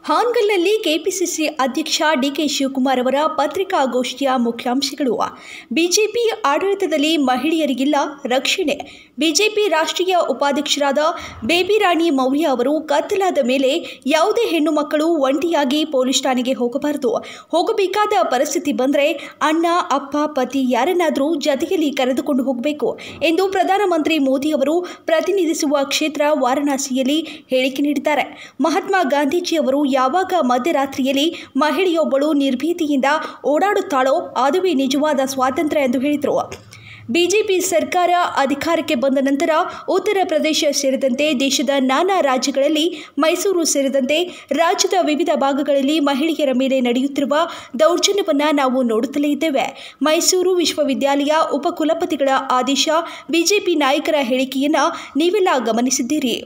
ಹಾನಗಲ್ನಲ್ಲಿ KPCC ಅಧ್ಯಕ್ಷ DK Shivakumar ಅವರ ಪತ್ರಿಕಾಗೋಷ್ಠಿಯ ಮುಖ್ಯಾಂಶಗಳು. ಬಿಜೆಪಿ ಆಡಳಿತದಲ್ಲಿ ಮಹಿಳೆಯರಿಗಿಲ್ಲ ರಕ್ಷಣೆ. ಬಿಜೆಪಿ ರಾಷ್ಟ್ರೀಯ ಉಪಾಧ್ಯಕ್ಷರಾದ ಬೇಬಿ ರಾಣಿ ಮೌರ್ಯ ಅವರು ಕತ್ತಲಾದ ಮೇಲೆ ಯಾವುದೇ ಹೆಣ್ಣು ಮಕ್ಕಳು ಒಂಟಿಯಾಗಿ ಪೊಲೀಸ್ ಠಾಣೆಗೆ ಹೋಗಬಾರದು. ಹೋಗಬೇಕಾದ ಪರಿಸ್ಥಿತಿ ಬಂದರೆ ಅಣ್ಣ, ಅಪ್ಪ, ಪತಿ ಯಾರನ್ನಾದರೂ ಜತೆಯಲ್ಲಿ ಕರೆದುಕೊಂಡು ಹೋಗಬೇಕು ಎಂದು ಪ್ರಧಾನಮಂತ್ರಿ ಮೋದಿ ಅವರು ಪ್ರತಿನಿಧಿಸುವ ಕ್ಷೇತ್ರ ವಾರಣಾಸಿಯಲ್ಲಿ ಹೇಳಿಕೆ ನೀಡಿದ್ದಾರೆ. ಮಹಾತ್ಮ ಗಾಂಧೀಜಿ ಅವರು ಯಾವಾಗ ಮಧ್ಯರಾತ್ರಿಯಲ್ಲಿ ಮಹಿಳೆಯೊಬ್ಬಳು ನಿರ್ಭೀತಿಯಿಂದ ಓಡಾಡುತ್ತಾಳೋ ಅದುವೇ ನಿಜವಾದ ಸ್ವಾತಂತ್ರ್ಯ ಎಂದು ಹೇಳಿದರು. ಬಿಜೆಪಿ ಸರ್ಕಾರ ಅಧಿಕಾರಕ್ಕೆ ಬಂದ ನಂತರ ಉತ್ತರ ಪ್ರದೇಶ ಸೇರಿದಂತೆ ದೇಶದ ನಾನಾ ರಾಜ್ಯಗಳಲ್ಲಿ, ಮೈಸೂರು ಸೇರಿದಂತೆ ರಾಜ್ಯದ ವಿವಿಧ ಭಾಗಗಳಲ್ಲಿ ಮಹಿಳೆಯರ ಮೇಲೆ ನಡೆಯುತ್ತಿರುವ ದೌರ್ಜನ್ಯವನ್ನು ನಾವು ನೋಡುತ್ತಲೇ ಇದ್ದೇವೆ. ಮೈಸೂರು ವಿಶ್ವವಿದ್ಯಾಲಯ ಉಪಕುಲಪತಿಗಳ ಆದೇಶ, ಬಿಜೆಪಿ ನಾಯಕರ ಹೇಳಿಕೆಯನ್ನು ನೀವೆಲ್ಲ ಗಮನಿಸಿದ್ದೀರಿ.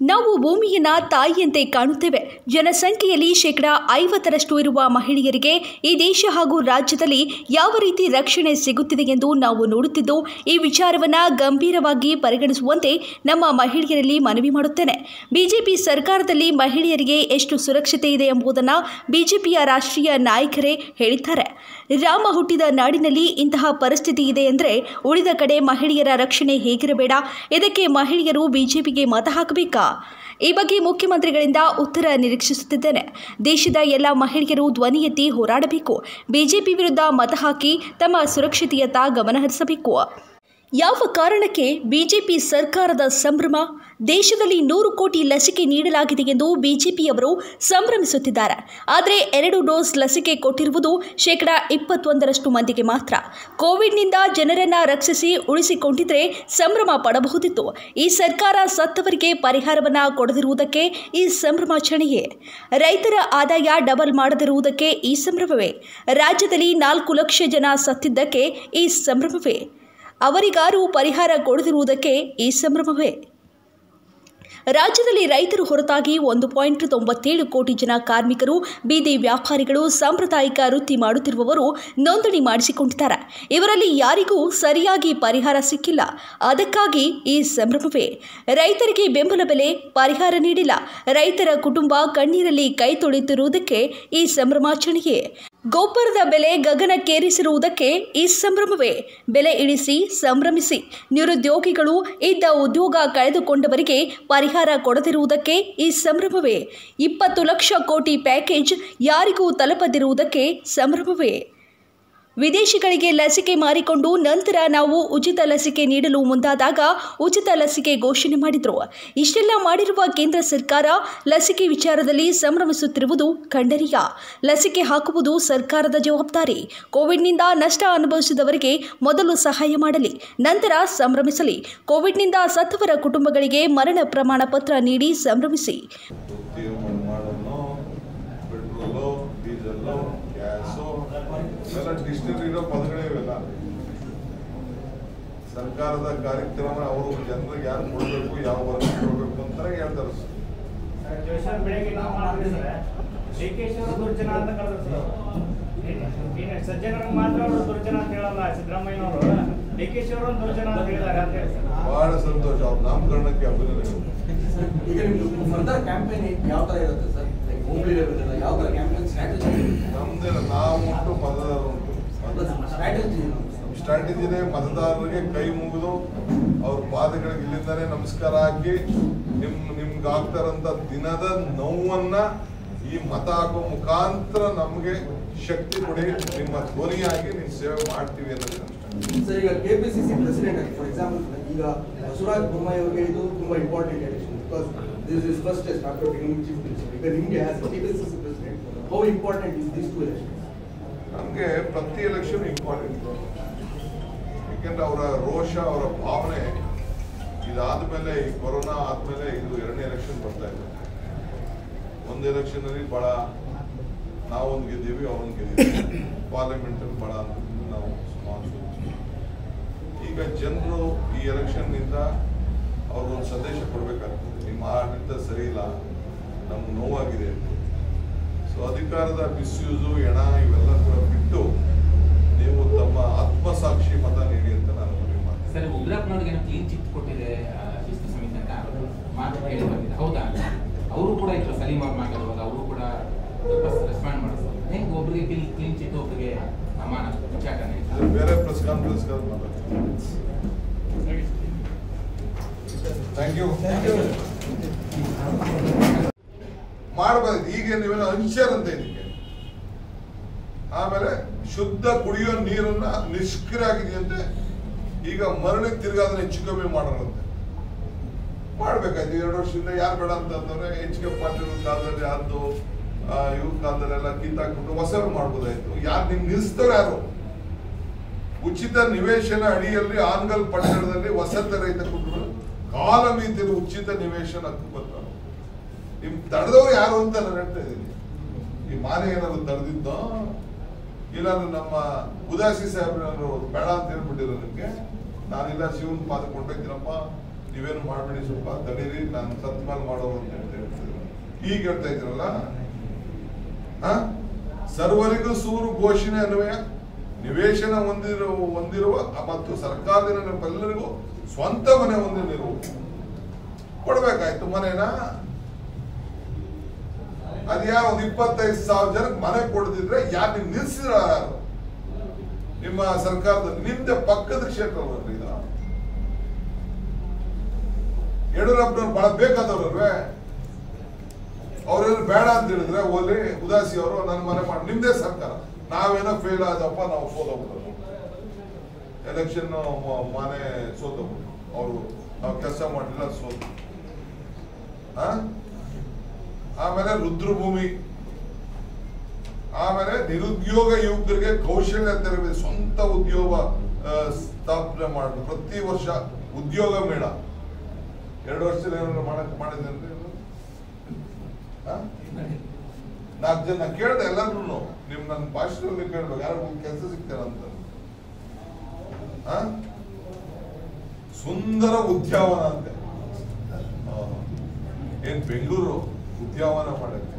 ನಾವು ಭೂಮಿಯನ್ನು ತಾಯಿಯಂತೆ ಕಾಣುತ್ತೇವೆ. ಜನಸಂಖ್ಯೆಯಲ್ಲಿ 50% ಇರುವ ಮಹಿಳೆಯರಿಗೆ ಈ ದೇಶ ಹಾಗೂ ರಾಜ್ಯದಲ್ಲಿ ಯಾವ ರೀತಿ ರಕ್ಷಣೆ ಸಿಗುತ್ತಿದೆ ಎಂದು ನಾವು ನೋಡುತ್ತಿದ್ದು, ಈ ವಿಚಾರವನ್ನು ಗಂಭೀರವಾಗಿ ಪರಿಗಣಿಸುವಂತೆ ನಮ್ಮ ಮಹಿಳೆಯರಲ್ಲಿ ಮನವಿ ಮಾಡುತ್ತೇನೆ. ಬಿಜೆಪಿ ಸರ್ಕಾರದಲ್ಲಿ ಮಹಿಳೆಯರಿಗೆ ಎಷ್ಟು ಸುರಕ್ಷತೆ ಇದೆ ಎಂಬುದನ್ನು ಬಿಜೆಪಿಯ ರಾಷ್ಟ್ರೀಯ ನಾಯಕರೇ ಹೇಳಿದ್ದಾರೆ. ರಾಮ ಹುಟ್ಟಿದ ನಾಡಿನಲ್ಲಿ ಇಂತಹ ಪರಿಸ್ಥಿತಿ ಇದೆ ಎಂದರೆ ಉಳಿದ ಕಡೆ ಮಹಿಳೆಯರ ರಕ್ಷಣೆ ಹೇಗಿರಬೇಡ? ಇದಕ್ಕೆ ಮಹಿಳೆಯರು ಬಿಜೆಪಿಗೆ ಮತ ಹಾಕಬೇಕಾ? ಈ ಬಗ್ಗೆ ಮುಖ್ಯಮಂತ್ರಿಗಳಿಂದ ಉತ್ತರ ನಿರೀಕ್ಷಿಸುತ್ತಿದ್ದೇನೆ. ದೇಶದ ಎಲ್ಲ ಮಹಿಳೆಯರು ಧ್ವನಿ ಎತ್ತಿ ಹೋರಾಡಬೇಕು. ಬಿಜೆಪಿ ವಿರುದ್ಧ ಮತ ಹಾಕಿ ತಮ್ಮ ಸುರಕ್ಷತೆಯತ್ತ ಗಮನಹರಿಸಬೇಕು. ಯಾವ ಕಾರಣಕ್ಕೆ ಬಿಜೆಪಿ ಸರ್ಕಾರದ ಸಂಭ್ರಮ? ದೇಶದಲ್ಲಿ 100 ಕೋಟಿ ಲಸಿಕೆ ನೀಡಲಾಗಿದೆ ಎಂದು ಬಿಜೆಪಿಯವರು ಸಂಭ್ರಮಿಸುತ್ತಿದ್ದಾರೆ. ಆದರೆ 2 ಡೋಸ್ ಲಸಿಕೆ ಕೊಟ್ಟಿರುವುದು 21% ಮಂದಿಗೆ ಮಾತ್ರ. ಕೋವಿಡ್ನಿಂದ ಜನರನ್ನು ರಕ್ಷಿಸಿ ಉಳಿಸಿಕೊಂಡಿದ್ದರೆ ಸಂಭ್ರಮ ಪಡಬಹುದಿತ್ತು. ಈ ಸರ್ಕಾರ ಸತ್ತವರಿಗೆ ಪರಿಹಾರವನ್ನು ಕೊಡದಿರುವುದಕ್ಕೆ ಈ ಸಂಭ್ರಮಾಚರಣೆಯೇ? ರೈತರ ಆದಾಯ ಡಬಲ್ ಮಾಡದಿರುವುದಕ್ಕೆ ಈ ಸಂಭ್ರಮವೇ? ರಾಜ್ಯದಲ್ಲಿ 4 ಲಕ್ಷ ಜನ ಸತ್ತಿದ್ದಕ್ಕೆ ಈ ಸಂಭ್ರಮವೇ? ಅವರಿಗಾರು ಪರಿಹಾರ ಕೊಡದಿರುವುದಕ್ಕೆ ಈ ಸಂಭ್ರಮವೇ? ರಾಜ್ಯದಲ್ಲಿ ರೈತರು ಹೊರತಾಗಿ 1.97 ಕೋಟಿ ಜನ ಕಾರ್ಮಿಕರು, ಬೀದಿ ವ್ಯಾಪಾರಿಗಳು, ಸಾಂಪ್ರದಾಯಿಕ ವೃತ್ತಿ ಮಾಡುತ್ತಿರುವವರು ನೋಂದಣಿ ಮಾಡಿಸಿಕೊಂಡಿದ್ದಾರೆ. ಇವರಲ್ಲಿ ಯಾರಿಗೂ ಸರಿಯಾಗಿ ಪರಿಹಾರ ಸಿಕ್ಕಿಲ್ಲ. ಅದಕ್ಕಾಗಿ ಈ ಸಂಭ್ರಮವೇ? ರೈತರಿಗೆ ಬೆಂಬಲ ಬೆಲೆ ಪರಿಹಾರ ನೀಡಿಲ್ಲ. ರೈತರ ಕುಟುಂಬ ಕಣ್ಣೀರಲ್ಲಿ ಕೈ ತೊಳೆಯುತ್ತಿರುವುದಕ್ಕೆ ಈ ಸಂಭ್ರಮಾಚರಣೆಯೇ? ಗೊಬ್ಬರದ ಬೆಲೆ ಗಗನಕ್ಕೇರಿಸಿರುವುದಕ್ಕೆ ಈ ಸಂಭ್ರಮವೇ? ಬೆಲೆ ಇಳಿಸಿ ಸಂಭ್ರಮಿಸಿ. ನಿರುದ್ಯೋಗಿಗಳು ಇದ್ದ ಉದ್ಯೋಗ ಕಳೆದುಕೊಂಡವರಿಗೆ ಪರಿಹಾರ ಕೊಡದಿರುವುದಕ್ಕೆ ಈ ಸಂಭ್ರಮವೇ? 20 ಲಕ್ಷ ಕೋಟಿ ಪ್ಯಾಕೇಜ್ ಯಾರಿಗೂ ತಲುಪದಿರುವುದಕ್ಕೆ ಸಂಭ್ರಮವೇ? ವಿದೇಶಿಗಳಿಗೆ ಲಸಿಕೆ ಮಾರಿಕೊಂಡು ನಂತರ ನಾವು ಉಚಿತ ಲಸಿಕೆ ನೀಡಲು ಮುಂದಾದಾಗ ಉಚಿತ ಲಸಿಕೆ ಘೋಷಣೆ ಮಾಡಿದರು. ಇಷ್ಟೆಲ್ಲ ಮಾಡಿರುವ ಕೇಂದ್ರ ಸರ್ಕಾರ ಲಸಿಕೆ ವಿಚಾರದಲ್ಲಿ ಸಂಭ್ರಮಿಸುತ್ತಿರುವುದು ಖಂಡನೀಯ. ಲಸಿಕೆ ಹಾಕುವುದು ಸರ್ಕಾರದ ಜವಾಬ್ದಾರಿ. ಕೋವಿಡ್ನಿಂದ ನಷ್ಟ ಅನುಭವಿಸಿದವರಿಗೆ ಮೊದಲು ಸಹಾಯ ಮಾಡಲಿ, ನಂತರ ಸಂಭ್ರಮಿಸಲಿ. ಕೋವಿಡ್ನಿಂದ ಸತ್ತವರ ಕುಟುಂಬಗಳಿಗೆ ಮರಣ ಪ್ರಮಾಣ ಪತ್ರ ನೀಡಿ ಸಂಭ್ರಮಿಸಿ. ಡಿಕ್ಷನರಿ ಇರೋ ಪದಗಳೇ ಇವೆಲ್ಲ. ಸರ್ಕಾರದ ಕಾರ್ಯಕ್ರಮ ಅವರು ಜನರಿಗೆ ಯಾರು ಕೊಡಬೇಕು, ಯಾವ ವರ್ಗ ಕೊಡಬೇಕು ಅಂತ ಹೇಳ್ತಾರೆ. ಸಜ್ಜನರಿಗೆ ಮಾತ್ರ ಅವರು ದುರ್ಜನ ಅಂತ ಹೇಳಲ್ಲ. ಸಿದ್ದರಾಮಯ್ಯನವರು ಡಿಕೆಶಿ ಅವರು ದುರ್ಜನ ಅಂತ ಹೇಳಿದ್ದಾರೆ. ಬಹಳ ಸಂತೋಷ. ಅವ್ರ ನಾಮಕರಣಕ್ಕೆ ಅಭಿನಂದನೆ. ಈಗ ನಿಮ್ದು ಫರ್ದರ್ ಕ್ಯಾಂಪೇನ್ ಯಾವ ತರ ಇರುತ್ತೆ ಸರ್? ಹೋಮ್ಲಿ ಲೆವೆಲ್ ಯಾವ ತರ ಕ್ಯಾಂಪೇನ್ ಸ್ಟ್ರಾಟಜಿ? ನಮ್ದೇನ ನಾವು ಉಂಟು, ಮತದಾರರು ಉಂಟು. ಸ್ಟ್ರಾಟಜಿನೇ ಮತದಾರರಿಗೆ ಕೈ ಮುಗಿದು ಅವ್ರ ಪಾದಗಳಿಗೆ ಇಲ್ಲಿಂದಾನೆ ನಮಸ್ಕಾರ ಹಾಕಿ ನಿಮ್ಗೆ ಆಗ್ತಾರಂತ ದಿನದ ನೋವನ್ನ ಈ ಮತ ಹಾಕೋ ಮುಖಾಂತರ ನಮ್ಗೆ ಶಕ್ತಿ ಕೊಡಿ, ನಿಮ್ಮ ಧ್ವನಿಯಾಗಿ ನೀವು ಸೇವೆ ಮಾಡ್ತೀವಿ ಅನ್ನೋದು. ಸರ್, ಈಗ ಕೆಪಿಸಿಸಿ ಪ್ರೆಸಿಡೆಂಟ್ ಆಗಿ ಫಾರ್ ಎಕ್ಸಾಂಪಲ್ ಈಗ ಬಸವರಾಜ ಬೊಮ್ಮಾಯಿ ಅವರಿಗೆ ಇದು ತುಂಬಾ important election. Because this is first test after becoming chief minister. ಈಗ ನಿಮಗೆ as KPCC president how important is this 2 election? ನಮಗೆ ಪ್ರತಿ ಎಲೆಕ್ಷನ್ ಇಂಪಾರ್ಟೆಂಟ್. ಯಾಕೆಂದ್ರೆ ಅವರ ರೋಷ, ಅವರ ಭಾವನೆ ಇದಾದ್ಮೇಲೆ, ಈ ಕೊರೋನಾ ಆದ್ಮೇಲೆ ಇದು 2ನೇ ಎಲೆಕ್ಷನ್ ಬರ್ತಾ ಇದೆ. ಒಂದು ಎಲೆಕ್ಷನ್ ಅಲ್ಲಿ ಬಹಳ ನಾವೊಂದು ಗೆದ್ದೀವಿ, ಅವರೊಂದು ಗೆದ್ದೀವಿ. ಪಾರ್ಲಿಮೆಂಟ್ ಅಲ್ಲಿ ಬಹಳ ನಾವು ಸುಮಾರು. ಈಗ ಜನರು ಈ ಎಲೆಕ್ಷನ್ ನಿಂದ ಅವ್ರಿಗೊಂದು ಸಂದೇಶ ಕೊಡಬೇಕಾಗ್ತದೆ. ನಿಮ್ಮ ಆಡಳಿತ ಸರಿ ಇಲ್ಲ, ನಮ್ಗೆ ನೋವಾಗಿದೆ. ಸೊ ಅಧಿಕಾರದ ಮಿಸ್ಯೂಸು, ಹೆಣ ಇವೆಲ್ಲ ಕೂಡ ಬಿಟ್ಟು ನೀವು ತಮ್ಮ ಆತ್ಮಸಾಕ್ಷಿ ಮತ ನೀಡಿ ಅಂತ ನಾನು ಮನವಿ ಮಾಡ್ತೀನಿ. ಸರ್, ಉಗ್ರಪ್ಪನವ್ರಿಗೆ ಕ್ಲೀನ್ ಚಿಟ್ ಕೊಟ್ಟಿದೆ ಶಿಸ್ತು ಸಮಿತಿ ಅಂತ ಮಾತು ಕೇಳಿ ಬಂದಿದೆ, ಹೌದಾ? ಅವರು ಕೂಡ ಇದ್ರು, ಸಲೀಂ ಅವ್ರು ಮಾತಾಡುವಾಗ ಅವರು ಕೂಡ ಹೆಂಗ್ ಒಬ್ರಿಗೆ ಕ್ಲೀನ್ ಚಿಟ್ ಒಬ್ರಿಗೆ ಅಮಾನ ವಿಚಾರಣೆ ಬೇರೆ ಪ್ರೆಸ್ ಕಾನ್ಫರೆನ್ಸ್ ಥ್ಯಾಂಕ್ ಯು ಮಾಡಬಾರ್ದು. ಈಗ ನೀವೆಲ್ಲ ಅನ್ಶರ್ ಅಂತ ಇದಕ್ಕೆ. ಆಮೇಲೆ ಶುದ್ಧ ಕುಡಿಯೋ ನೀರನ್ನ ನಿಷ್ಕ್ರಿಯ ಆಗಿದೆಯಂತೆ. ಈಗ ಮರಳಿ ತಿರ್ಗಾ ಅದನ್ನ ಹೆಚ್ಚು ಕಮ್ಮಿ ಮಾಡೋರಂತೆ. ಮಾಡ್ಬೇಕಾಯ್ತು 2 ವರ್ಷದಿಂದ. ಯಾರು ಬೇಡ ಅಂತಂದ್ರೆ HK ಪಾಟೀಲ್ ಕಾಲದಲ್ಲಿ ಯಾರ್ದು ಇವ್ರ ಕಾಲದಲ್ಲೆಲ್ಲ ಕಿತ್ತಾಕ್ಬಿಟ್ಟು ಹೊಸ ಮಾಡ್ಬೋದಾಯ್ತು. ಯಾರು ನಿಮ್ ನಿಲ್ಸ್ತವ್ರು ಯಾರು? ಉಚಿತ ನಿವೇಶನ ಅಡಿಯಲ್ಲಿ ಆನ್ಗಲ್ ಪಟ್ಟಣದಲ್ಲಿ ವಸತಿ ರಹಿತ ಕುಟುಂಬ ಕಾಲಮಿತಿಯಲ್ಲಿ ಉಚಿತ ನಿವೇಶನ ಹಕ್ಕು ಬರ್ತಾರೆ. ನಿಮ್ ತಡೆದವ್ರು ಯಾರು ಅಂತ ನಾನು ಹೇಳ್ತಾ ಇದ್ದೀನಿ. ಈ ಮಾನೆ ಏನಾದ್ರು ತಡೆದಿದ್ದೋ ಇಲ್ಲಾಂದ್ರೆ ನಮ್ಮ ಉದಾಸಿ ಸಾಹೇಬ್ರು ಬೇಡ ಅಂತ ಹೇಳ್ಬಿಟ್ಟಿರೋ ನಿಮ್ಗೆ. ನಾನಿಲ್ಲ ಶಿವನ್ ಪಾದ ಕೊಂಡೋಗ್ತೀನಪ್ಪ, ನೀವೇನು ಮಾಡ್ಬೇಡಿ, ಸ್ವಲ್ಪ ತಡೀರಿ, ನಾನು ಸತ್ ಮೇಲೆ ಮಾಡೋರು ಅಂತ ಹೇಳ್ತಿದ್ರು. ಈಗ ಹೇಳ್ತಾ ಇದ್ದೀರಲ್ಲ, ಸರ್ವರಿಗೂ ಸೂರು ಘೋಷಣೆ ಅನ್ವಯ ನಿವೇಶನ ಹೊಂದಿರುವ ಮತ್ತು ಸರ್ಕಾರದಿಂದ ಎಲ್ಲರಿಗೂ ಸ್ವಂತ ಮನೆ ಹೊಂದಿರುವ ಕೊಡ್ಬೇಕಾಯ್ತು ಮನೆನ. ಅದ್ಯಾವ 25,000 ಜನಕ್ಕೆ ಮನೆ ಕೊಡದಿದ್ರೆ ಯಾರು ನೀವು ನಿಲ್ಸಿದ್ರ? ಯಾರು ನಿಮ್ಮ ಸರ್ಕಾರದಲ್ಲಿ? ನಿಮ್ದೆ ಪಕ್ಕದ ಕ್ಷೇತ್ರ ಇದು. ಯಡಿಯೂರಪ್ಪನವ್ರು ಬಹಳ ಬೇಕಾದವ್ರಲ್ವೇ? ಅವ್ರೇನು ಬೇಡ ಅಂತ ಹೇಳಿದ್ರೆ ಓಲಿ ಉದಾಸಿ ಅವರು ನನ್ನ ಮನೆ ಮಾಡಿ ನಿಮ್ದೇ ಸರ್ಕಾರ. ನಾವೇನೋ ಫೇಲ್ ಆದಪ್ಪ, ನಾವು ಸೋತೋಗ್ಬಿಟ್ಟು ಎಲೆಕ್ಷನ್ ಮನೆ ಸೋತೋಗ್ಬಿಟ್ಟು ಅವರು ನಾವು ಕೆಲಸ ಮಾಡಲಿಲ್ಲ ಸೋತು. ಆಮೇಲೆ ರುದ್ರಭೂಮಿ, ಆಮೇಲೆ ನಿರುದ್ಯೋಗ ಯುವಕರಿಗೆ ಕೌಶಲ್ಯ ತರಬೇತಿ, ಸ್ವಂತ ಉದ್ಯೋಗ ಸ್ಥಾಪನೆ ಮಾಡಿ ಪ್ರತಿ ವರ್ಷ ಉದ್ಯೋಗ ಮೇಳ. 2 ವರ್ಷದಲ್ಲಿ ಏನಾದ್ರು ಮಾಡಿದ್ರೆ 4 ಜನ ಕೇಳ್ದೆ ಎಲ್ಲರೂ. ನಿಮ್ ನನ್ನ ಭಾಷೆಯಲ್ಲಿ ಕೇಳ್ಬೇಕು, ಯಾರು ಕೆಲಸ ಸಿಗ್ತಾರಂತ. ಸುಂದರ ಉದ್ಯಾನವನ ಅಂತೆ. ಏನ್ ಬೆಂಗಳೂರು ಉದ್ಯಾನವನ ಮಾಡಕ್ಕೆ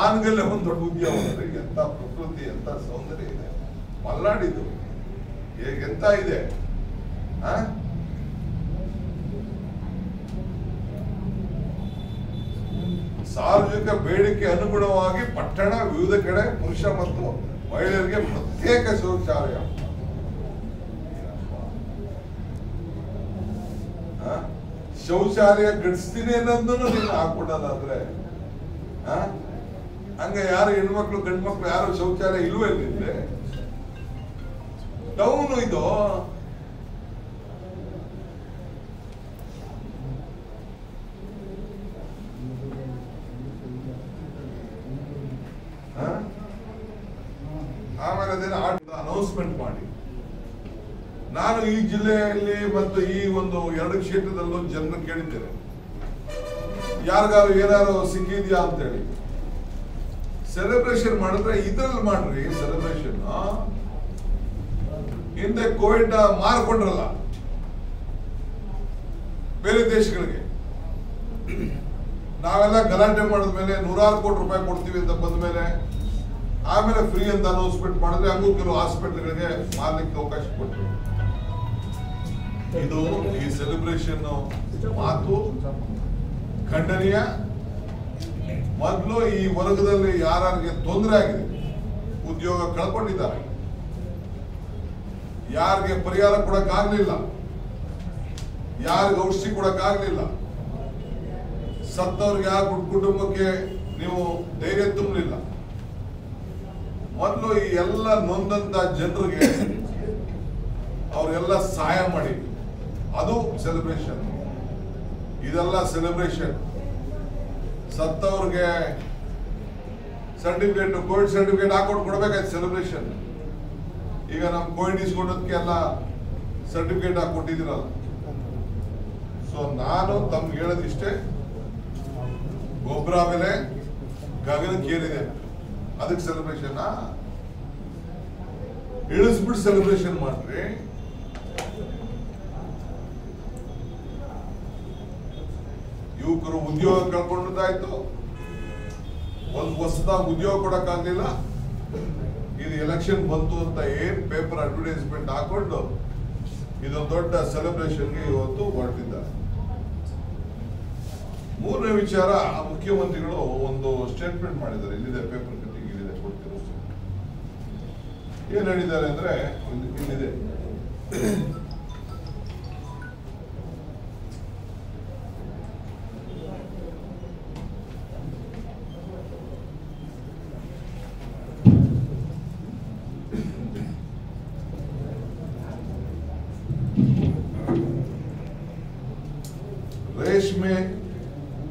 ಆನ್ಗಲ್ಲೇ ಒಂದು ದೊಡ್ಡ ಉದ್ಯಾನವನ. ಎಂತ ಪ್ರಕೃತಿ, ಎಂತ ಸೌಂದರ್ಯ ಇದೆ ಮಲ್ನಾಡಿದು. ಎಂತ ಇದೆ. ಸಾರ್ವಜನಿಕ ಬೇಡಿಕೆ ಅನುಗುಣವಾಗಿ ಪಟ್ಟಣ ವಿವಿಧ ಕಡೆ ಪುರುಷ ಮತ್ತು ಮಹಿಳೆಯರಿಗೆ ಪ್ರತ್ಯೇಕ ಶೌಚಾಲಯ. ಶೌಚಾಲಯ ಗಡಿಸ್ತೀನಿ ಅನ್ನೋದನ್ನು ನೀನು ಹಾಕೊಡೋದಾದ್ರೆ ಹಂಗ ಯಾರು ಹೆಣ್ಮಕ್ಳು ಗಂಡು ಮಕ್ಳು ಯಾರು ಶೌಚಾಲಯ ಇಲ್ವೇ ಇಲ್ಲಿದ್ರೆ ಟೌನು ಇದು. ಆಮೇಲೆ ಅದೇನು ಅನೌನ್ಸ್ಮೆಂಟ್ ಮಾಡಿ. ನಾನು ಈ ಜಿಲ್ಲೆಯಲ್ಲಿ ಮತ್ತು ಈ ಒಂದು 2 ಕ್ಷೇತ್ರದಲ್ಲೂ ಜನ ಕೇಳಿದ್ದೇನೆ, ಯಾರಿಗಾರು ಏನಾರು ಸಿಕ್ಕಿದ್ಯಾ ಅಂತೇಳಿ. ಸೆಲೆಬ್ರೇಷನ್ ಮಾಡಿದ್ರೆ ಇದ್ರಲ್ಲಿ ಮಾಡ್ರಿ ಸೆಲೆಬ್ರೇಷನ್. ಹಿಂದೆ ಕೋವಿಡ್ ಮಾರ್ಕೊಂಡ್ರಲ್ಲ ಬೇರೆ ದೇಶಗಳಿಗೆ. ನಾವೆಲ್ಲ ಗಲಾಟೆ ಮಾಡಿದ್ಮೇಲೆ 100 ಕೋಟಿ ರೂಪಾಯಿ ಕೊಡ್ತೀವಿ ಅಂತ ಬಂದ ಮೇಲೆ ಆಮೇಲೆ ಫ್ರೀ ಅಂತ ಅನೌನ್ಸ್ಮೆಂಟ್ ಮಾಡಿದ್ರೆ ಹಂಗೂ ಕೆಲವು ಹಾಸ್ಪಿಟಲ್ಗಳಿಗೆ ಮಾರ್ಲಿಕ್ಕೆ ಅವಕಾಶ ಕೊಟ್ಟರು. ಇದು ಈ ಸೆಲೆಬ್ರೇಷನ್ ಮಾತು ಖಂಡನೀಯ. ಮೊದಲು ಈ ವರ್ಗದಲ್ಲಿ ಯಾರಿಗೆ ತೊಂದರೆ ಆಗಿದೆ, ಉದ್ಯೋಗ ಕಳ್ಕೊಂಡಿದ್ದಾರೆ, ಯಾರಿಗೆ ಪರಿಹಾರ ಕೊಡಕ್ಕಾಗ್ಲಿಲ್ಲ, ಯಾರಿಗೆ ಔಷಧಿ ಕೊಡಕ್ಕಾಗ್ಲಿಲ್ಲ, ಸತ್ತವ್ರಿಗೆ ಯಾರ ಕುಟುಂಬಕ್ಕೆ ನೀವು ಧೈರ್ಯ ತುಂಬಲಿಲ್ಲ, ಮೊದಲು ಈ ಎಲ್ಲ ನೊಂದಂತ ಜನರಿಗೆ ಅವರೆಲ್ಲ ಸಹಾಯ ಮಾಡಿ, ಅದು ಸೆಲೆಬ್ರೇಷನ್. ಇದೆಲ್ಲ ಸೆಲೆಬ್ರೇಷನ್. ಸತ್ತವ್ರಿಗೆ ಸರ್ಟಿಫಿಕೇಟ್, ಕೋವಿಡ್ ಸರ್ಟಿಫಿಕೇಟ್ ಹಾಕೊಂಡು ಕೊಡ್ಬೇಕಾಯ್ತು ಸೆಲೆಬ್ರೇಷನ್. ಈಗ ನಮ್ ಕೋವಿಡ್ ಇಸ್ಕೊಂಡದಕ್ಕೆ ಎಲ್ಲ ಸರ್ಟಿಫಿಕೇಟ್ ಹಾಕೊಟ್ಟಿದ್ದೀರಲ್ಲ. ಸೊ ನಾನು ತಮ್ಗೆ ಹೇಳೋದಿಷ್ಟೇ, ಗೊಬ್ಬರ ಬೆಲೆ ಗಗನಕ್ಕೇರಿದೆ, ಅದಕ್ಕೆ ಸೆಲೆಬ್ರೇಷನ್ ಇಳಿಸ್ಬಿಟ್ಟು ಸೆಲೆಬ್ರೇಷನ್ ಮಾಡ್ರಿ. ಯುವಕರು ಉದ್ಯೋಗ ಕಳ್ಕೊಂಡದ್ದಾಯ್ತು, ಒಂದು ಹೊಸದಾಗಿ ಉದ್ಯೋಗ ಕೊಡಕ್ಕಾಗ್ಲಿಲ್ಲ. ಇದು ಎಲೆಕ್ಷನ್ ಬಂತು ಅಂತ ಏನ್ ಪೇಪರ್ ಅಡ್ವರ್ಟೈಸ್ಮೆಂಟ್ ಹಾಕೊಂಡು ಇದೊಂದು ದೊಡ್ಡ ಸೆಲೆಬ್ರೇಷನ್ಗೆ ಇವತ್ತು ಹೊರಟಿದ್ದಾರೆ. 3ನೇ ವಿಚಾರ, ಮುಖ್ಯಮಂತ್ರಿಗಳು ಒಂದು ಸ್ಟೇಟ್ಮೆಂಟ್ ಮಾಡಿದ್ದಾರೆ. ಇಲ್ಲಿದೆ ಪೇಪರ್ ಕಟ್ಟಿಂಗ್, ಇಲ್ಲಿದೆ ಕೊಡ್ತಿರೋ ಏನ್ ಹೇಳಿದ್ದಾರೆ ಅಂದ್ರೆ ಇಲ್ಲಿದೆ,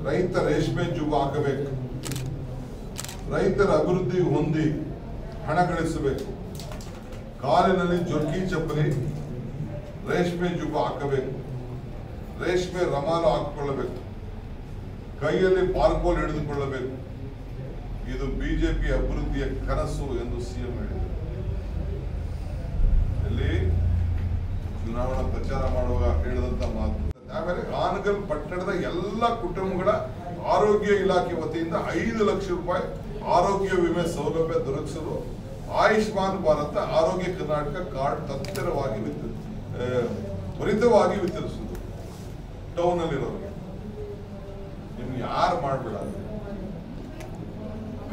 ರೈತ ರೇಷ್ಮೆ ಜುಗು ಹಾಕಬೇಕು, ರೈತರ ಅಭಿವೃದ್ಧಿ ಹೊಂದಿ ಹಣ ಗಳಿಸಬೇಕು, ಕಾಲಿನಲ್ಲಿ ಜೊರ್ಕಿ ಚಪ್ಪಲಿ ರೇಷ್ಮೆ ಜುಗು ಹಾಕಬೇಕು, ರೇಷ್ಮೆ ರಮಾಲು ಹಾಕಿಕೊಳ್ಳಬೇಕು, ಕೈಯಲ್ಲಿ ಪಾರ್ಕೋಲ್ ಹಿಡಿದುಕೊಳ್ಳಬೇಕು. ಇದು ಬಿಜೆಪಿ ಅಭಿವೃದ್ಧಿಯ ಕನಸು ಎಂದು ಸಿಎಂ ಹೇಳಿದರು. ಇಲ್ಲಿ ಚುನಾವಣಾ ಪ್ರಚಾರ ಮಾಡುವಾಗ ಹೇಳಿದಂತ ಮಾತು. ಆಮೇಲೆ ಆನಗಲ್ ಪಟ್ಟಣದ ಎಲ್ಲ ಕುಟುಂಬಗಳ ಆರೋಗ್ಯ ಇಲಾಖೆ ವತಿಯಿಂದ 5 ಲಕ್ಷ ರೂಪಾಯಿ ಆರೋಗ್ಯ ವಿಮೆ ಸೌಲಭ್ಯ ದೊರಕಿಸಲು ಆಯುಷ್ಮಾನ್ ಭಾರತ ಆರೋಗ್ಯ ಕರ್ನಾಟಕ ಕಾರ್ಡ್ ತ್ವರಿತವಾಗಿ ವಿತರಿಸುವುದು ಟೌನ್ ಅಲ್ಲಿರೋರಿಗೆ. ನಿಮ್ಗೆ ಯಾರು ಮಾಡ್ಬೇಡ,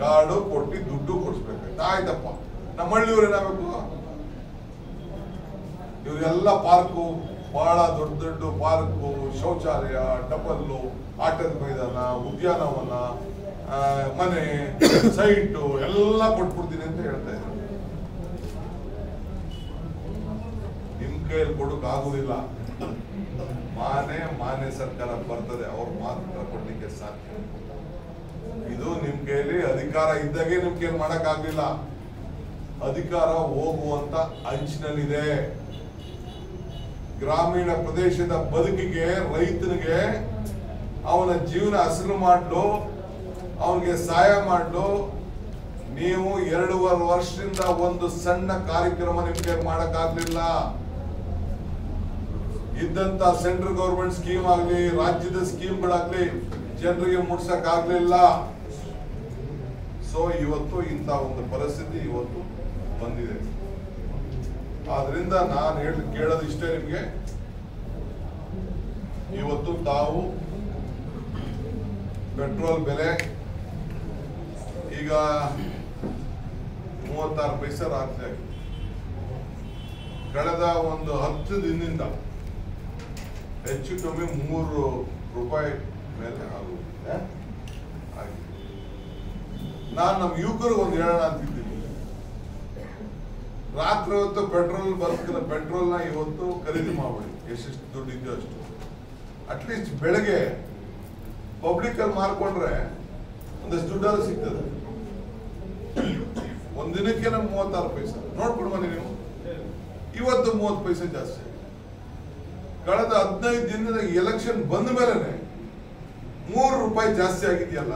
ಕಾರ್ಡು ಕೊಟ್ಟು ದುಡ್ಡು ಕೊಡಿಸ್ಬೇಕಾಯ್ತು. ಆಯ್ತಪ್ಪ, ನಮ್ಮ ಹಳ್ಳಿಯವ್ರು ಏನಾಗಬೇಕು, ಇವರೆಲ್ಲ ಪಾರ್ಕು, ಬಹಳ ದೊಡ್ಡ ದೊಡ್ಡ ಪಾರ್ಕು, ಶೌಚಾಲಯ, ಡಬಲ್ಲು, ಆಟದ ಮೈದಾನ, ಉದ್ಯಾನವನ, ಮನೆ, ಸೈಟು ಎಲ್ಲ ಕೊಟ್ಬಿಡ್ತೀನಿ ಅಂತ ಹೇಳ್ತಾ ಇದ್ದಾರೆ. ನಿಮ್ ಕೈಯಲ್ಲಿ ಕೊಡಕ್ ಆಗುದಿಲ್ಲ. ಮಾನ್ಯ ಸರ್ಕಾರ ಬರ್ತದೆ, ಅವ್ರು ಮಾತ್ರ ಕೊಡ್ಲಿಕ್ಕೆ ಸಾಧ್ಯ. ಇದು ನಿಮ್ ಕೈಯಲ್ಲಿ ಅಧಿಕಾರ ಇದ್ದಾಗೆ ನಿಮ್ ಕೈಯಲ್ಲಿ ಮಾಡಕ್ ಆಗ್ಲಿಲ್ಲ. ಅಧಿಕಾರ ಹೋಗುವಂತ ಅಂಚಿನಲ್ಲಿದೆ. ಗ್ರಾಮೀಣ ಪ್ರದೇಶದ ಬದುಕಿಗೆ, ರೈತನಿಗೆ ಅವನ ಜೀವನ ಹಸನು ಮಾಡಲು, ಅವನಿಗೆ ಸಹಾಯ ಮಾಡಲು ನೀವು 2.5 ವರ್ಷದಿಂದ ಒಂದು ಸಣ್ಣ ಕಾರ್ಯಕ್ರಮ ನಿಮ್ಗೆ ಮಾಡಕ್ಕಾಗ್ಲಿಲ್ಲ. ಇದ್ದಂತ ಸೆಂಟ್ರಲ್ ಗವರ್ಮೆಂಟ್ ಸ್ಕೀಮ್ ಆಗ್ಲಿ, ರಾಜ್ಯದ ಸ್ಕೀಮ್ಗಳಾಗ್ಲಿ ಜನರಿಗೆ ಮುಟ್ಸಕ್ ಆಗ್ಲಿಲ್ಲ. ಸೊ ಇವತ್ತು ಇಂಥ ಒಂದು ಪರಿಸ್ಥಿತಿ ಇವತ್ತು ಬಂದಿದೆ. ಆದ್ರಿಂದ ನಾನು ಕೇಳೋದು ಇಷ್ಟೇ ನಿಮ್ಗೆ, ಇವತ್ತು ತಾವು ಪೆಟ್ರೋಲ್ ಬೆಲೆ ಈಗ 36 ಪೈಸೆ ರಾತ್ರಿ ಆಗಿದೆ. ಕಳೆದ ಒಂದು 10 ದಿನದಿಂದ ಹೆಚ್ಚು ಕಮ್ಮಿ 3 ರೂಪಾಯಿ ಮೇಲೆ ಆಗುತ್ತೆ. ನಾನು ನಮ್ಮ ಯುವಕರಿಗೆ ಒಂದು ಹೇಳೋಣ ಅಂತಿದ್ದೀನಿ. ರಾತ್ರಿ ಹೊತ್ತು ಪೆಟ್ರೋಲ್ನ ಇವತ್ತು ಖರೀದಿ ಮಾಡ್ಬಿಡಿ, ಎಷ್ಟೆಷ್ಟು ದುಡ್ಡು ಇದೆಯೋ ಅಷ್ಟು. ಅಟ್ಲೀಸ್ಟ್ ಬೆಳಗ್ಗೆ ಪಬ್ಲಿಕ್ ಅಲ್ಲಿ ಮಾರ್ಕೊಂಡ್ರೆ ಒಂದಷ್ಟು ದುಡ್ಡಾದ್ರೂ ಸಿಗ್ತದೆ. ಒಂದಿನಕ್ಕೆ ನಮ್ಗೆ 36 ಪೈಸೆ ನೋಡ್ಕೊಂಡು ಬನ್ನಿ ನೀವು. ಇವತ್ತು 30 ಪೈಸೆ ಜಾಸ್ತಿ. ಕಳೆದ 15 ದಿನದ ಎಲೆಕ್ಷನ್ ಬಂದ ಮೇಲೆ 3 ರೂಪಾಯಿ ಜಾಸ್ತಿ ಆಗಿದೆಯಲ್ಲ.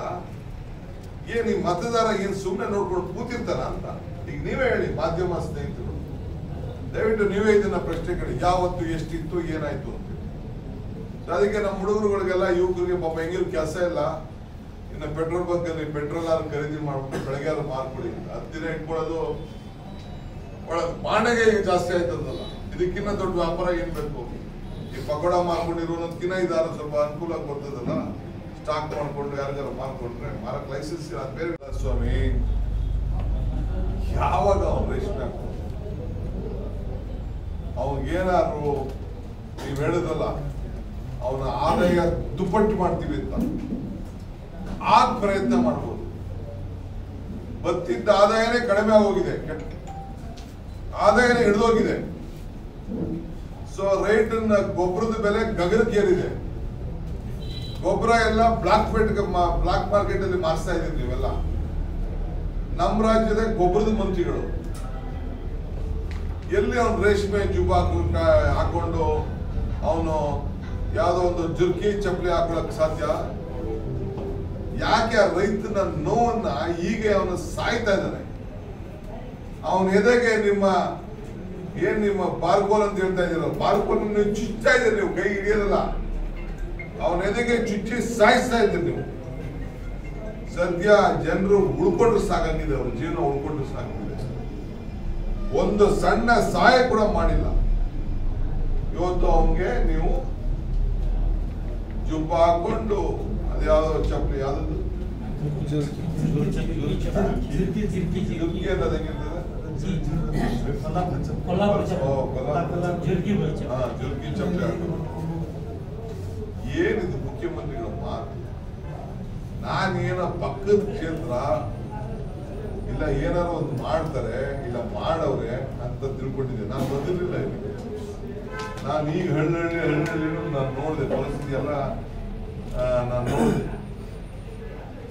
ಏನ್ ಈ ಮತದಾರ ಏನ್ ಸುಮ್ಮನೆ ನೋಡ್ಕೊಂಡು ಕೂತಿರ್ತಾರ ಅಂತ ಈಗ ನೀವೇ ಹೇಳಿ. ಮಾಧ್ಯಮ ಸ್ನೇಹಿತರು ದಯವಿಟ್ಟು ನೀವೇ ಇದನ್ನ ಪ್ರಶ್ನೆ ಕೇಳಿ, ಯಾವತ್ತು ಎಷ್ಟಿತ್ತು ಏನಾಯ್ತು ಅಂತ. ಅದಕ್ಕೆ ನಮ್ಮ ಹುಡುಗರುಗಳಿಗೆಲ್ಲ, ಯುವಕರಿಗೆ ಪಾಪ ಹೆಂಗಿರು ಕೆಲಸ ಇಲ್ಲ, ಇನ್ನು ಪೆಟ್ರೋಲ್ ಬಂಕ್ ಅಲ್ಲಿ ಪೆಟ್ರೋಲ್ ಖರೀದಿ ಮಾಡ್ಬಿಟ್ಟು ಬೆಳಗ್ಗೆ ಮಾರ್ಕೊಡಿ. 10 ದಿನ ಇಟ್ಕೊಳ್ಳೋದು ಬಾಂಡೆಗೆ ಜಾಸ್ತಿ ಆಯ್ತದಲ್ಲ. ಇದಕ್ಕಿನ್ನ ದೊಡ್ಡ ವ್ಯಾಪಾರ ಏನ್ ಬೇಕು? ಈ ಪಕೋಡ ಮಾರ್ಕೊಂಡಿರೋದಕ್ಕಿನ್ನ ಇದಾರ ಸ್ವಲ್ಪ ಅನುಕೂಲ ಬರ್ತದಲ್ಲ. ಸ್ಟಾಕ್ ಮಾಡ್ಕೊಂಡು ಯಾರಿಗಾರ ಮಾರ್ಕೊಂಡ್ರೆ ಮಾರಕ್ ಲೈಸೆನ್ಸ್ ಅದು ಬೇರೆ. ಸ್ವಾಮಿ, ಯಾವಾಗ ಅವ್ನು ರೇಷ್ಮೆ ಅವನಿಗೇನಾದ್ರು ನೀವ್ ಹೇಳಿದ್ರಲ್ಲ ಅವನ ಆದಾಯ ದುಪ್ಪಟ್ಟು ಮಾಡ್ತೀವಿ ಅಂತ ಆಗ ಪ್ರಯತ್ನ ಮಾಡ್ಬೋದು. ಬತ್ತಿದ್ದ ಆದಾಯನೇ ಕಡಿಮೆ ಆಗೋಗಿದೆ, ಆದಾಯನೇ ಹಿಡಿದೋಗಿದೆ. ಸೊ ರೇಟ್ ಗೊಬ್ಬರದ ಬೆಲೆ ಗಗನಕ್ಕೇರಿದೆ. ಗೊಬ್ಬರ ಎಲ್ಲ ಬ್ಲಾಕ್ ಮಾರ್ಕೆಟ್ ಅಲ್ಲಿ ಮಾರ್ಸ್ತಾ ಇದೀವಿ ನೀವೆಲ್ಲ. ನಮ್ಮ ರಾಜ್ಯದ ಗೊಬ್ಬರದ ಮಂತ್ರಿಗಳು ಎಲ್ಲಿ ಅವನು ರೇಷ್ಮೆ ಜುಬಾ ಹಾಕೊಂಡು ಅವನು ಯಾವ್ದೋ ಒಂದು ಜುರ್ಕಿ ಚಪ್ಪಲಿ ಹಾಕೊಳಕ್ ಸಾಧ್ಯ? ಯಾಕೆ ಆ ರೈತನ ನೋವನ್ನ ಹೀಗೆ ಅವನು ಸಾಯ್ತಾ ಇದ್ದಾನೆ? ಅವನ ಎದೆಗೆ ನಿಮ್ಮ ಬಾರ್ಕೋಲ್ ಅಂತ ಹೇಳ್ತಾ ಇದ್ದೀರ, ಬಾರ್ಕೋಲ್ ನೀವು ಚುಚ್ತಾ ಇದ್ದೀರಿ, ನೀವು ಕೈ ಹಿಡಿಯೋದಲ್ಲ, ಅವನ ಎದೆಗೆ ಚುಚ್ಚಿ ಸಾಯಿಸ್ತಾ ಇದ್ದೀರಿ ನೀವು. ಸದ್ಯ ಜನರು ಉಳ್ಕೊಂಡ್ರು ಸಾಕಾಗಿದೆ, ಅವ್ರ ಜೀವನ ಉಳ್ಕೊಂಡ್ರು ಸಾಕಾಗಿದೆ. ಒಂದು ಸಣ್ಣ ಸಹಾಯ ಕೂಡ ಮಾಡಿಲ್ಲ. ಇವತ್ತು ಅವನಿಗೆ ನೀವು ಜುಬ್ಬ ಹಾಕೊಂಡು ಅದ್ಯಾವ್ದೋ ಚಪ್ಪಲಿ ಯಾವ್ದು ಜುರ್ಕಿ ಅನ್ನೋದು ಹೆಂಗಿರ್ತದೆ, ಜುರ್ಗಿ ಚಮಚ ಏನಿದು ಮುಖ್ಯಮಂತ್ರಿಗಳ ಮಾತು? ನಾನೇನೋ ಪಕ್ಕದ ಕ್ಷೇತ್ರ ಇಲ್ಲ ಏನಾರು ಒಂದು ಮಾಡ್ತಾರೆ ಇಲ್ಲ ಮಾಡವ್ರೆ ಅಂತ ತಿಳ್ಕೊಂಡಿದ್ದೆ. ನಾನು ಬಂದಿರಲಿಲ್ಲ ಇಲ್ಲಿಗೆ. ನಾನು ಈಗ ಹಳ್ಳಿ ನಾನು ನೋಡಿದೆ, ಪರಿಸ್ಥಿತಿ ಎಲ್ಲ ನಾನು ನೋಡಿದೆ.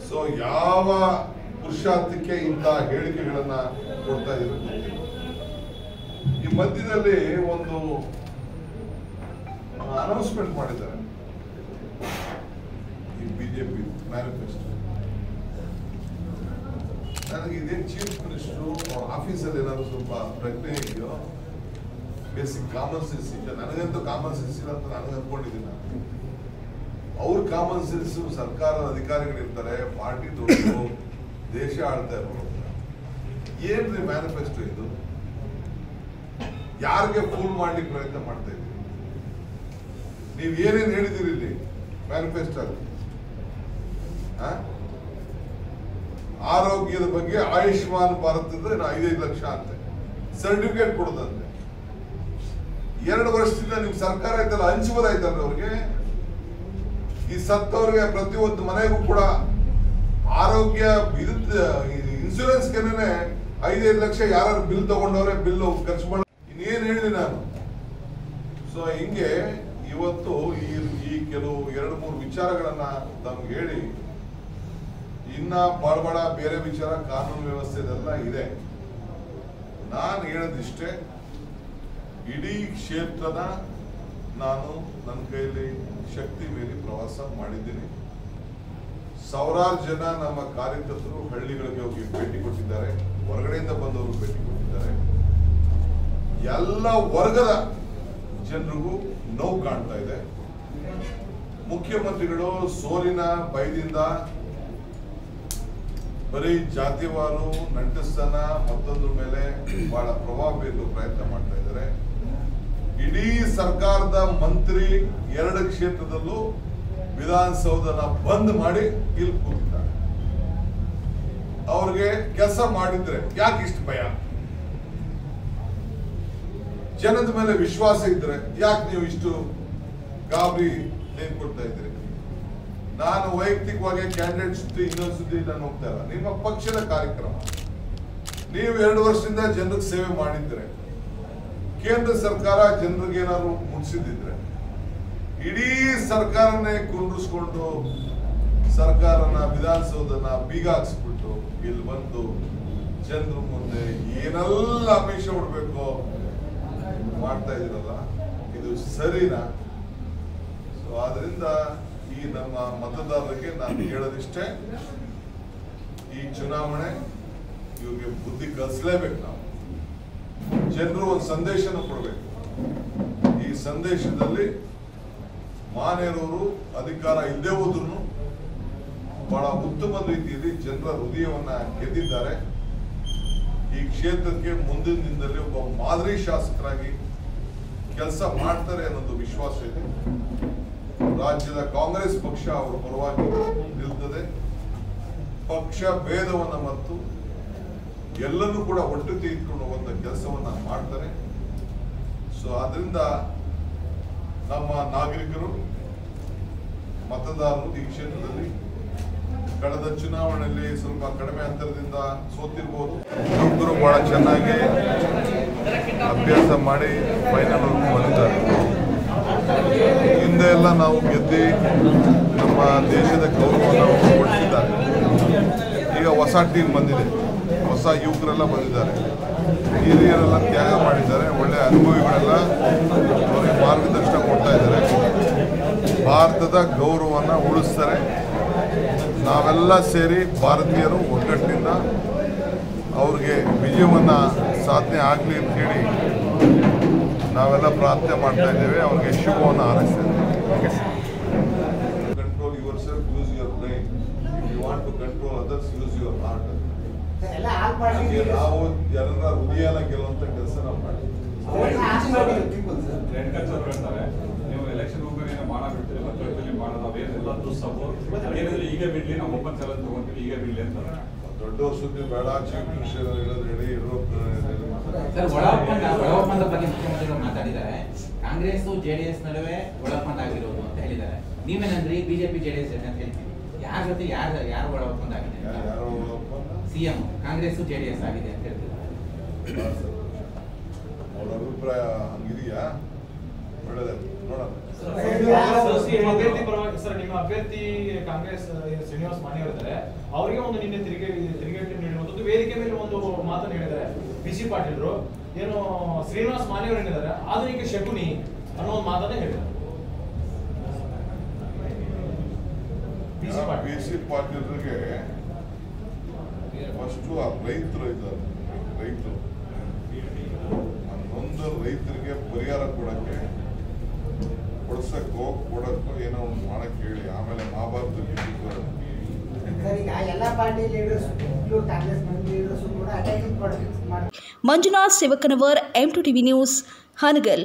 ಸೊ ಯಾವ ಪುರುಷಾರ್ಥಕ್ಕೆ ಇಂಥ ಹೇಳಿಕೆಗಳನ್ನ ಕೊಡ್ತಾ ಇದ್ದಾರೆ? ಈ ಮಧ್ಯದಲ್ಲಿ ಒಂದು ಅನೌನ್ಸ್ಮೆಂಟ್ ಮಾಡಿದ್ದಾರೆ, ಈ ಬಿಜೆಪಿ ಮ್ಯಾನಿಫೆಸ್ಟೋ. ನನಗೆ ಇದೇನು ಚೀಫ್ ಮಿನಿಸ್ಟರ್ ಅವ್ರ ಆಫೀಸಲ್ಲಿ ಏನಾದ್ರು ಸ್ವಲ್ಪ ಪ್ರಜ್ಞೆ ಇದೆಯೋ, ಬೇಸಿಕ್ ಕಾಮನ್ ಸೆನ್ಸ್ ಇದೆ. ನನಗಂತೂ ಕಾಮನ್ ಸೆನ್ಸ್ ಇಲ್ಲ ಅಂತ ನನಗೆ ಅನ್ಕೊಂಡಿದ್ದೀನಿ. ಅವ್ರ ಕಾಮನ್ ಸೆನ್ಸ್ ಸರ್ಕಾರದ ಅಧಿಕಾರಿಗಳಿರ್ತಾರೆ, ಪಾರ್ಟಿ ದೊಡ್ಡದು, ದೇಶ ಆಳ್ತಾ ಇರೋರು. ಏನ್ರಿ ಮ್ಯಾನಿಫೆಸ್ಟೋ ಇದು? ಯಾರಿಗೆ ಫೂಲ್ ಮಾಡ್ಲಿಕ್ಕೆ ಪ್ರಯತ್ನ ಮಾಡ್ತಾ ಇದ್ದೀರಿ? ನೀವು ಏನೇನು ಹೇಳಿದಿರಿ ಇಲ್ಲಿ ಮ್ಯಾನಿಫೆಸ್ಟೋ? ಆರೋಗ್ಯದ ಬಗ್ಗೆ ಆಯುಷ್ಮಾನ್ ಭಾರತದ 5 ಲಕ್ಷ ಅಂತೆ ಸರ್ಟಿಫಿಕೇಟ್ ಕೊಡೋದಂತೆ. 2 ವರ್ಷದಿಂದ ನಿಮ್ ಸರ್ಕಾರ ಐತಲ್ಲ, ಹಂಚಬಹುದಾಯ್ತಲ್ಲ ಅವ್ರಿಗೆ. ಈ ಸತ್ತವ್ರಿಗೆ ಪ್ರತಿಯೊಂದು ಮನೆಗೂ ಕೂಡ ಆರೋಗ್ಯ ಇನ್ಸೂರೆನ್ಸ್ಗೆ 5 ಲಕ್ಷ ಯಾರು ಬಿಲ್ ತಗೊಂಡವ್ರೆ, ಬಿಲ್ ಖರ್ಚು ಮಾಡ. ಇನ್ನೇನು ಹೇಳಿ ನಾನು? ಸೊ ಹಿಂಗೆ ಇವತ್ತು ಈ ಕೆಲವು 2-3 ವಿಚಾರಗಳನ್ನ ನಮ್ಗೆ ಹೇಳಿ, ಇನ್ನ ಬಹಳ ಬೇರೆ ವಿಚಾರ ಕಾನೂನು ವ್ಯವಸ್ಥೆದೆಲ್ಲ ಇದೆ. ನಾನು ಹೇಳೋದಿಷ್ಟೇ, ಇಡೀ ಕ್ಷೇತ್ರದ ನಾನು ನನ್ನ ಕೈಯಲ್ಲಿ ಶಕ್ತಿ ಮೀರಿ ಪ್ರವಾಸ ಮಾಡಿದ್ದೀನಿ. ಸಾವಿರಾರು ಜನ ನಮ್ಮ ಕಾರ್ಯಕರ್ತರು ಹಳ್ಳಿಗಳಿಗೆ ಹೋಗಿ ಭೇಟಿ ಕೊಟ್ಟಿದ್ದಾರೆ, ಹೊರಗಡೆಯಿಂದ ಬಂದವರು ಭೇಟಿ ಕೊಟ್ಟಿದ್ದಾರೆ. ಎಲ್ಲ ವರ್ಗದ ಜನರಿಗೂ ನೋವು ಕಾಣ್ತಾ ಇದೆ. ಮುಖ್ಯಮಂತ್ರಿಗಳು ಸೋಲಿನ ಭಯದಿಂದ ಬರೀ ಜಾತಿವಾರು ನಂಟಸ್ತನ ಮತ್ತೊಂದ್ರ ಮೇಲೆ ಬಹಳ ಪ್ರಭಾವ ಬೀರಲು ಪ್ರಯತ್ನ ಮಾಡ್ತಾ ಇದ್ದಾರೆ. ಇಡೀ ಸರ್ಕಾರದ ಮಂತ್ರಿ 2 ಕ್ಷೇತ್ರದಲ್ಲೂ ವಿಧಾನಸೌಧನ ಬಂದ್ ಮಾಡಿ ಇಲ್ಲಿ ಕೂತಿದ್ದಾರೆ. ಅವ್ರಿಗೆ ಕೆಲಸ ಮಾಡಿದ್ರೆ ಯಾಕೆ ಇಷ್ಟು ಭಯ? ಜನದ ಮೇಲೆ ವಿಶ್ವಾಸ ಇದ್ರೆ ಯಾಕೆ ನೀವು ಇಷ್ಟು ಗಾಬರಿ ಕೊಡ್ತಾ ಇದ್ದೀರಿ? ನಾನು ವೈಯಕ್ತಿಕವಾಗಿ ಕ್ಯಾಂಡಿಡೇಟ್ ಸುದ್ದಿ ಇನ್ನೊಂದು ಸುದ್ದಿ ನಾನು ಹೋಗ್ತಾ ಇಲ್ಲ. ನಿಮ್ಮ ಪಕ್ಷದ ಕಾರ್ಯಕ್ರಮ, ನೀವು 2 ವರ್ಷದಿಂದ ಜನರಿಗೆ ಸೇವೆ ಮಾಡಿದ್ರೆ, ಕೇಂದ್ರ ಸರ್ಕಾರ ಜನರಿಗೆ ಏನಾದ್ರು ಮುಗಿಸಿದ್ರೆ, ಇಡೀ ಸರ್ಕಾರನೇ ಕುಂಡ್ರಿಸ್ಕೊಂಡು ಸರ್ಕಾರನ ವಿಧಾನಸೌಧನ ಬೀಗ ಹಾಕ್ಸ್ಬಿಟ್ಟು ಇಲ್ಲಿ ಬಂದು ಜನರ ಮುಂದೆ ಏನೆಲ್ಲ ಆಮಿಷ ಹೊಡ್ಬೇಕು ಮಾಡ್ತಾ ಇದ್ರಲ್ಲ, ಇದು ಸರಿನಾ? ಸೊ ಆದ್ರಿಂದ ಈ ನಮ್ಮ ಮತದಾರರಿಗೆ ನಾನು ಹೇಳೋದಿಷ್ಟೇ, ಈ ಚುನಾವಣೆ ಇವ್ರಿಗೆ ಬುದ್ಧಿ ಕಲಿಸಲೇಬೇಕು. ನಾವು ಜನರು ಒಂದು ಸಂದೇಶನ ಕೊಡಬೇಕು. ಈ ಸಂದೇಶದಲ್ಲಿ ಮಾನ್ಯರವರು ಅಧಿಕಾರ ಇಲ್ಲದೆ ಹೋದ್ರು ಬಹಳ ಉತ್ತಮ ರೀತಿಯಲ್ಲಿ ಜನರ ಹೃದಯವನ್ನ ಗೆದ್ದಿದ್ದಾರೆ. ಈ ಕ್ಷೇತ್ರಕ್ಕೆ ಮುಂದಿನ ದಿನದಲ್ಲಿ ಒಬ್ಬ ಮಾದರಿ ಶಾಸಕರಾಗಿ ಕೆಲಸ ಮಾಡ್ತಾರೆ ಅನ್ನೋದು ವಿಶ್ವಾಸ ಇದೆ. ರಾಜ್ಯದ ಕಾಂಗ್ರೆಸ್ ಪಕ್ಷ ಅವರ ಪರವಾಗಿ ನಿಲ್ತದೆ. ಪಕ್ಷ ಭೇದವನ್ನ ಮತ್ತು ಎಲ್ಲರೂ ಕೂಡ ಒಟ್ಟು ತೆಗೆದುಕೊಂಡು ಹೋಗುವಂತ ಕೆಲಸವನ್ನ ಮಾಡ್ತಾರೆ. ಸೊ ಆದ್ರಿಂದ ನಮ್ಮ ನಾಗರಿಕರು, ಮತದಾರರು ಈ ಕ್ಷೇತ್ರದಲ್ಲಿ ಕಳೆದ ಚುನಾವಣೆಯಲ್ಲಿ ಸ್ವಲ್ಪ ಕಡಿಮೆ ಅಂತರದಿಂದ ಸೋತಿರ್ಬೋದು. ಯುವಕರು ಬಹಳ ಚೆನ್ನಾಗಿ ಅಭ್ಯಾಸ ಮಾಡಿ ಫೈನಲ್ ಬಂದಿದ್ದಾರೆ. ಹಿಂದೆ ಎಲ್ಲ ನಾವು ಗೆದ್ದು ನಮ್ಮ ದೇಶದ ಗೌರವವನ್ನು ಕೊಡಿಸಿದ್ದಾರೆ. ಈಗ ಹೊಸ ಟೀಮ್ ಬಂದಿದೆ, ಹೊಸ ಯುವಕರೆಲ್ಲ ಬಂದಿದ್ದಾರೆ, ಹಿರಿಯರೆಲ್ಲ ತ್ಯಾಗ ಮಾಡಿದ್ದಾರೆ, ಒಳ್ಳೆ ಅನುಭವಿಗಳೆಲ್ಲ ಅವರಿಗೆ ಮಾರ್ಗದರ್ಶನ ಕೊಡ್ತಾ ಇದ್ದಾರೆ. ಭಾರತದ ಗೌರವವನ್ನು ಉಳಿಸ್ತಾರೆ. ನಾವೆಲ್ಲ ಸೇರಿ ಭಾರತೀಯರು ಒಗ್ಗಟ್ಟಿನಿಂದ ಅವ್ರಿಗೆ ವಿಜಯವನ್ನು ಸಾಧನೆ ಆಗಲಿ ಅಂತ ಹೇಳಿ ನಾವೆಲ್ಲ ಪ್ರಾರ್ಥನೆ ಮಾಡ್ತಾ ಇದ್ದೇವೆ. ಅವ್ರಿಗೆ ಶುಭವನ್ನು ಹಾರೈಸ್ತೇವೆ. Control yourself, use your brain. If you want to control others, use your heart. ನಾವು ಜನರ ಹೃದಯನ ಗೆಲ್ಲುವಂತ ಕೆಲಸ ನಾವು ಮಾಡ್ತೀವಿ. ನೀವು ಎಲೆಕ್ಷನ್ ಹೋಗೋದೇನೋ ಮಾಡಬಿಡ್ತೀರಿ, ಮಕ್ಕಳಲ್ಲಿ ಮಾಡೋದು ಅವೇನೆಲ್ಲ ದುಸ್ಸಪ್ಪು. ಏನಂದ್ರೆ ಈಗ ಬಿಡ್ಲಿ, ನಾವು ಓಪನ್ ಚಾಲೆಂಜ್ ತಗೊಂತೀವಿ, ಈಗ ಬಿಡ್ಲಿ ಅಂತಾರೆ. ದೊಡ್ಡವ್ರ ಸುದ್ದಿ ಬೇಡ, ಚೀಫ್ ಮಿನಿಸ್ಟರ್ ಹೇಳೋದು ಹೇಳಿ, ಸರ್, ಒಳ ಒಪ್ಪಂದ ಬಗ್ಗೆ ಮುಖ್ಯಮಂತ್ರಿಗಳು ಮಾತಾಡಿದ್ದಾರೆ. ಕಾಂಗ್ರೆಸ್ ಜೆಡಿಎಸ್ ನಡುವೆ ಒಳ ಒಪ್ಪಂದ ಆಗಿರೋದು ಅಂತ ಹೇಳಿದ್ದಾರೆ. ನೀವೇನಂದ್ರಿ ಬಿಜೆಪಿ ಜೆಡಿಎಸ್ ಅಂತ ಹೇಳ್ತೀವಿ. ಯಾರ ಜೊತೆ ಯಾರು ಒಳ ಒಪ್ಪಂದ ಆಗಿದೆ? ಸಿಎಂ ಕಾಂಗ್ರೆಸ್ ಜೆಡಿಎಸ್ ಆಗಿದೆ ಅಂತ ಹೇಳ್ತಿದ್ದಾರೆ. ಅವ್ರ ಅಭಿಪ್ರಾಯ ಹಂಗಿದೆಯಾ? ಒಳ್ಳೆದ ನೋಡೋಣ. ಅಭ್ಯರ್ಥಿ ಪರವಾಗಿ ಸರ್, ನಿಮ್ಮ ಅಭ್ಯರ್ಥಿ ಕಾಂಗ್ರೆಸ್ ಶ್ರೀನಿವಾಸ್ ಮಾನಿ ಅವರಿದ್ದಾರೆ. ಅವರಿಗೆ ಒಂದು ನಿನ್ನೆ ತಿರುಗೇಟು ನೀಡಿರುವಂತದ್ದು, ವೇದಿಕೆ ಮೇಲೆ ಒಂದು ಮಾತನ್ನು ಹೇಳಿದ್ದಾರೆ ಬಿಸಿ ಪಾಟೀಲ್ರು. ಏನು ಶ್ರೀನಿವಾಸ್ ಮಾನಿ ಅವರು ಹೇಳಿದ್ದಾರೆ, ಆಧುನಿಕ ಶಕುನಿ ಅನ್ನೋ ಒಂದು ಮಾತನ್ನೇ ಹೇಳಿದ್ದಾರೆ. ಬಿಸಿ ಪಾಟೀಲ್ರಿಗೆ ಫಸ್ಟು ಆ ರೈತರು ಇದ್ದಾರೆ, ರೈತರು ನೊಂದ ರೈತರಿಗೆ ಪರಿಹಾರ ಕೊಡಕ್ಕೆ ಕೊಡಕ್ಕೋ ಏನೋ ಒಂದು ಮಾಡಕ್ಕೆ ಹೇಳಿ, ಆಮೇಲೆ ಮಹಾಭಾರತದಲ್ಲಿ ಎಲ್ಲ ಪಾರ್ಟಿ ಲೀಡರ್ಸ್ ಕಾಂಗ್ರೆಸ್ ಲೀಡರ್ಸ್ ಕೂಡ Manjunath Sevakanavar, M2 TV news, Hangal.